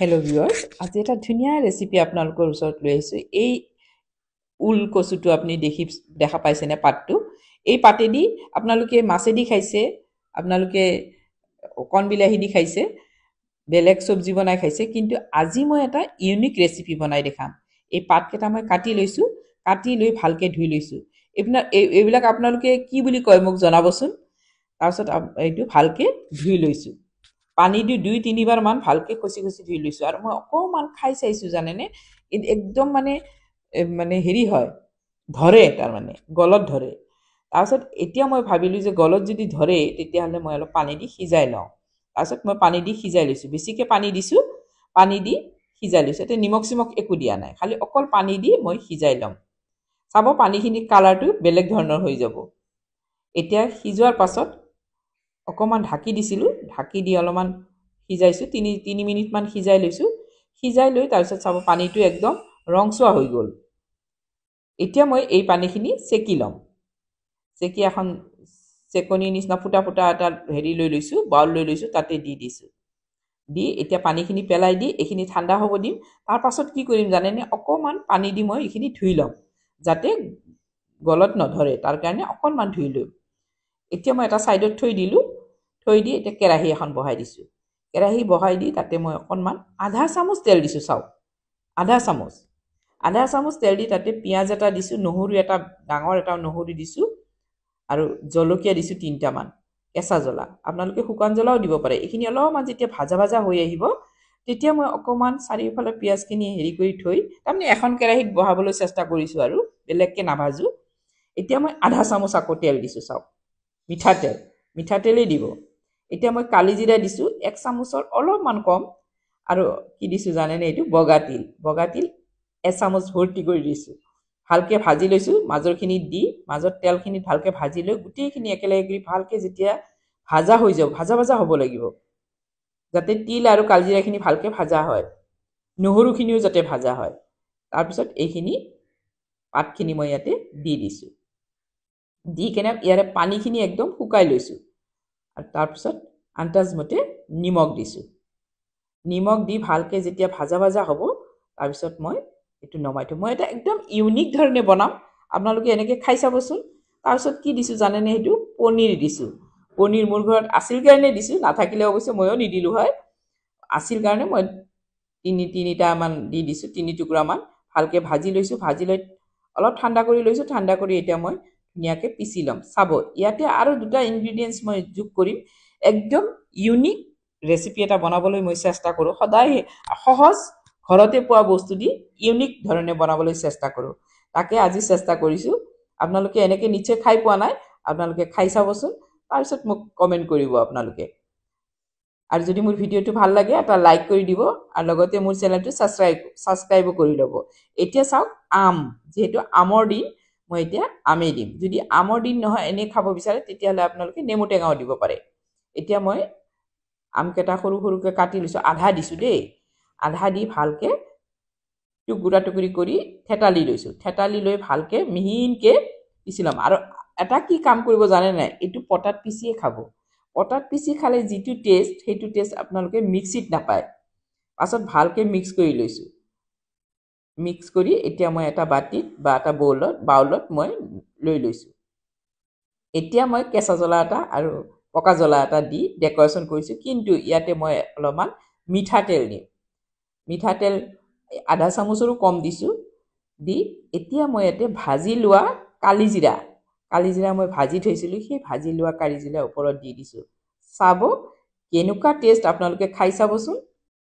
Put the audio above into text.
Hello' viewers, আজি এটা ধুনীয়া ৰেচিপি আপোনালোকৰ ওচৰত লৈ আহিছোঁ। এই ঊল কচুটো আপুনি দেখা পাইছেনে? পাতটো, এই পাতেদি আপোনালোকে মাছেদি খাইছে, আপোনালোকে কণ বিলাহী দি খাইছে, বেলেগ চব্জি বনাই খাইছে, কিন্তু আজি মই এটা ইউনিক ৰেচিপি বনাই দেখাম। এই পাতকেইটা মই কাটি লৈছোঁ, কাটি লৈ ভালকৈ ধুই লৈছোঁ। এইবিলাক আপোনালোকে কি বুলি কয় মোক জনাবচোন। তাৰপিছত এইটো ভালকৈ ধুই লৈছোঁ, পানী দি 2-3 বাৰ ভালকৈ খচি ধুই লৈছোঁ। আৰু মই অকণমান খাই চাইছোঁ, জানেনে, একদম মানে হেৰি হয়, ধৰে, তাৰমানে গলত ধৰে। তাৰপিছত এতিয়া মই ভাবিলোঁ যে গলত যদি ধৰে তেতিয়াহ'লে মই অলপ পানী দি সিজাই লওঁ। তাৰপিছত মই পানী দি সিজাই লৈছোঁ, বেছিকৈ পানী দিছোঁ, পানী দি সিজাই লৈছোঁ। এতিয়া নিমখ চিমখ একো দিয়া নাই, খালি অকল পানী দি মই সিজাই ল'ম। চাব, পানীখিনিৰ কালাৰটো বেলেগ ধৰণৰ হৈ যাব। এতিয়া সিজোৱাৰ পাছত অকণমান ঢাকি দিছিলোঁ, ঢাকি দি অলপমান সিজাইছোঁ, 3 মিনিটমান সিজাই লৈছোঁ। সিজাই লৈ তাৰপিছত চাব, পানীটো একদম ৰংচোৱা হৈ গ'ল। এতিয়া মই এই পানীখিনি চেকি ল'ম। চেকি এখন চেকনিৰ নিচিনা ফুটা ফুটা এটা হেৰি লৈ লৈছোঁ, বাউল লৈ লৈছোঁ, তাতে দি দিছোঁ। দি এতিয়া পানীখিনি পেলাই দি এইখিনি ঠাণ্ডা হ'ব দিম। তাৰপাছত কি কৰিম জানেনে, অকণমান পানী দি মই এইখিনি ধুই ল'ম, যাতে গলত নধৰে, তাৰ কাৰণে অকণমান ধুই লৈ এতিয়া মই এটা ছাইডত থৈ দিলোঁ। থৈ দি এতিয়া কেৰাহী এখন বহাই দিছোঁ। কেৰাহী বহাই দি তাতে মই অকণমান আধা চামুচ তেল দিছোঁ। চাওক, আধা চামুচ তেল দি তাতে পিঁয়াজ এটা দিছোঁ, নহৰু এটা, ডাঙৰ এটা নহৰু দিছোঁ, আৰু জলকীয়া দিছোঁ 3টামান, কেঁচা জ্বলা। আপোনালোকে শুকান জ্বলাও দিব পাৰে। এইখিনি অলপমান যেতিয়া ভাজা ভাজা হৈ আহিব, তেতিয়া মই অকণমান চাৰিওফালে পিঁয়াজখিনি হেৰি কৰি থৈ, তাৰমানে এখন কেৰাহীত বহাবলৈ চেষ্টা কৰিছোঁ আৰু বেলেগকৈ নাভাজোঁ। এতিয়া মই আধা চামুচ আকৌ তেল দিছোঁ। চাওক, মিঠাতেলেই দিব। এতিয়া মই কালি জিৰা দিছোঁ 1 চামুচৰ অলপমান কম, আৰু কি দিছোঁ জানেনে, এইটো বগা তিল 1 চামুচ ভৰ্তি কৰি দিছোঁ। ভালকৈ ভাজি লৈছোঁ, মাজৰখিনিত দি, মাজত তেলখিনিত ভালকৈ ভাজি লৈ গোটেইখিনি একেলগে কৰি ভালকৈ যেতিয়া ভাজা হৈ যাব, ভাজা হ'ব লাগিব, যাতে তিল আৰু কালজিৰাখিনি ভালকৈ ভাজা হয়, নহৰুখিনিও যাতে ভাজা হয়। তাৰপিছত এইখিনি পাতখিনি মই ইয়াতে দি দিছোঁ। দি কেনে ইয়াৰে পানীখিনি একদম শুকাই লৈছোঁ। আৰু তাৰপিছত আন্দাজমতে নিমখ দিছোঁ। নিমখ দি ভালকৈ যেতিয়া ভাজা হ'ব, তাৰপিছত মই এইটো নমাই থওঁ। মই এটা একদম ইউনিক ধৰণে বনাম, আপোনালোকে এনেকৈ খাই চাবচোন। তাৰপিছত কি দিছোঁ জানেনে, সেইটো পনীৰ দিছোঁ। পনীৰ মোৰ ঘৰত আছিল কাৰণে দিছোঁ, নাথাকিলে অৱশ্যে ময়ো নিদিলোঁ হয়। আছিল কাৰণে মই তিনিটামান দি দিছোঁ, 3 টুকুৰামান। ভালকৈ ভাজি লৈছোঁ, ভাজি লৈ অলপ ঠাণ্ডা কৰি লৈছোঁ। ঠাণ্ডা কৰি এতিয়া মই ধুনীয়াকৈ পিচি ল'ম। চাব, ইয়াতে আৰু 2টা ইনগ্ৰিডিয়েণ্টছ মই যোগ কৰিম। একদম ইউনিক ৰেচিপি এটা বনাবলৈ মই চেষ্টা কৰোঁ। সদায় সহজ, ঘৰতে পোৱা বস্তু দি ইউনিক ধৰণে বনাবলৈ চেষ্টা কৰোঁ। তাকে আজি চেষ্টা কৰিছোঁ। আপোনালোকে এনেকৈ নিশ্চয় খাই পোৱা নাই, আপোনালোকে খাই চাবচোন। তাৰপিছত মোক কমেণ্ট কৰিব আপোনালোকে। আৰু যদি মোৰ ভিডিঅ'টো ভাল লাগে, এটা লাইক কৰি দিব, আৰু লগতে মোৰ চেনেলটো ছাবস্ক্ৰাইবো কৰি ল'ব। এতিয়া চাওক, যিহেতু আমৰ দিন, মই এতিয়া আমেই দিম। যদি আমৰ দিন নহয়, এনেই খাব বিচাৰে, তেতিয়াহ'লে আপোনালোকে নেমু টেঙাও দিব পাৰে। এতিয়া মই আমকেইটা সৰু সৰুকৈ কাটি লৈছোঁ, আধা দিছোঁ দেই। আধা দি ভালকৈ টুকুৰা টুকুৰি কৰি থেতালি লৈছোঁ। থেতালি লৈ ভালকৈ মিহিনকৈ পিচি ল'ম। আৰু এটা কি কাম কৰিব জানে নাই, এইটো পটাত পিচিয়ে খাব। পটাত পিচি খালে যিটো টেষ্ট, সেইটো টেষ্ট আপোনালোকে মিক্সিত নাপায়। পাছত ভালকৈ মিক্স কৰি লৈছোঁ। মিক্স কৰি এতিয়া মই এটা বাটিত বা এটা বাউলত মই লৈ লৈছোঁ। এতিয়া মই কেঁচা জ্বলা এটা আৰু পকা জ্বলা এটা দি ডেক'ৰেশ্যন কৰিছোঁ, কিন্তু ইয়াতে মই অলপমান মিঠাতেল দিম। মিঠাতেল আধা চামুচৰো কম দিছোঁ। দি এতিয়া মই ইয়াতে ভাজি লোৱা কালিজিৰা মই ভাজি থৈছিলোঁ, সেই ভাজি লোৱা কালিজিৰা ওপৰত দি দিছোঁ। চাব কেনেকুৱা টেষ্ট, আপোনালোকে খাই চাবচোন।